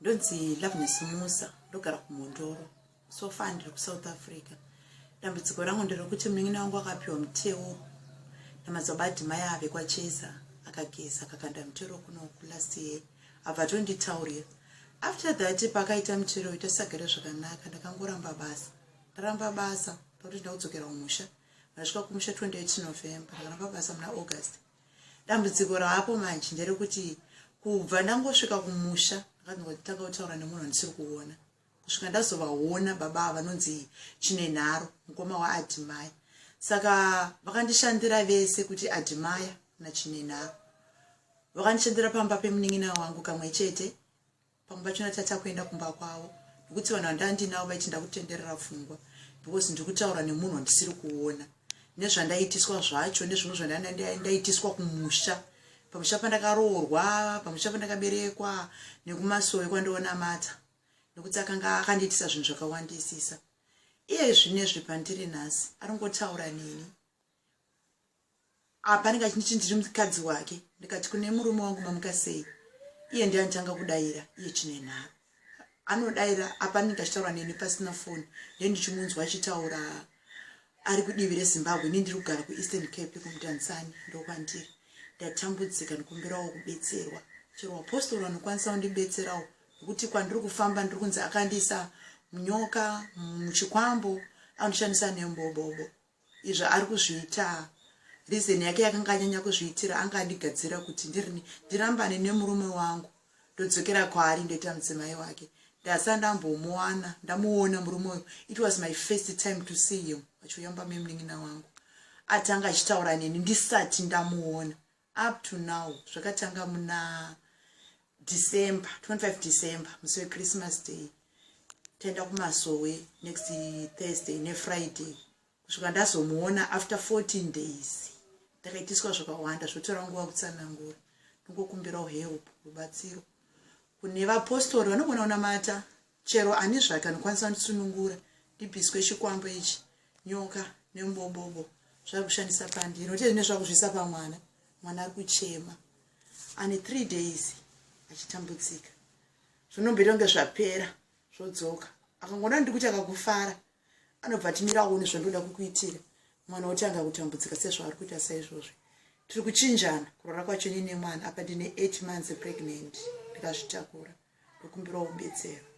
Ndonzi Loveness Musa ndogara kuMondoro so far ndiri kuSouth Africa. Dambudziko rangu nderekuti munin'ina wangu akapiwa muteo namadzibaba mai ave kwaCheza akageza akakanda mutero kuno last year abva tonditaurira. After that pakaita mutero itasagara zvakanaka ndakangoramba basa. Ndaramba basa pakuti ndaudzokera kumusha. Ndasvika kumusha 28 November ndakaramba basa muna August. Dambudziko raapo manje nderekuti kubva ndangosvika kumusha ndakatanga kutaura nemunhu wandisiri kuona kusvika ndazovaona baba vanonzi Chinenharo mukoma waAdimaya. Saka vakandishandira vese kuti Adimaya naChinenharo vakandishandira pamba pemunin'ina wangu kamwe chete pamwe pachona tata kuenda kumba kwavo nekuti vanhu vandandinavo vaiti ndakutenderera pfungwa because ndiri kutaura nemunhu wandisiri kuona nezvandaitiswa zvacho nezvimwe zvandaitiswa kumusha pamusha pandakaroorwa pamusha pandakaberekwa nekumasowe kwandiona mata nekuti akanga akandiitisa zvinhu zvakawandisisa. Iye zvinezvi pandiri nhasi aringotaura neni apa ndingachiti ndiri mukadzi wake ndikati kune murume wangu mamuka sei iye ndiye anditanga kudayira iye Chinenharo anodayira apa ndingachitaura neni pasina foni ndiye ndichimunzwa achitaura ari kudivi reZimbabwe ini ndiri kugara kuEastern Cape kuMutanzania ndokwandiri ndatambudzika ndikumbirawo kubetserwa chero apostoli vanokwanisa kundibetserawo nekuti kwandiri kufamba ndiri kunzi akandiisa munyoka muchikwambo andishandisa nembobobo izvo ari kuzviita reason yake yakanga anyanya kuzviitira anga andigadzira kuti ndirambane nemurume wangu ndodzokera kwaari ndoita mudzimai wake. Ndasa ndambomuwana ndamuona murume uyu. It was my first time to see him achiuyamba memunin'ina wangu atanga achitaura neni ndisati ndamuona up to now zvakatanga muna December 25 December musi weChristmas day tenda kumasowe next Thursday neFriday kusvika ndazomuona after 14 days ndakaitiswa zvakawanda zvotora nguva kutsanangura ndingokumbirawo help rubatsiro kune vapostori vanogona kunamata chero ani zvake anokwanisa kunditsunungura ndibviswe chikwambo ichi nyoka nembobobo zviri kushandisa pandiri nokuti zvine zvakuzvisa pamwana mwana ari kuchema ane 3 days achitambudzika zvinomboita kunge zvapera zvodzoka akangona ndiri kuti akakufara anobva timira aone zvandoda kukuitira mwana otanga kutambudzika sezvaari kuita saizvozvi. Tiri kuchinjana kurora kwacho nine mwana apa ndine 8 months pregnant ndikazvitakura ndokumbirawo kubetsera.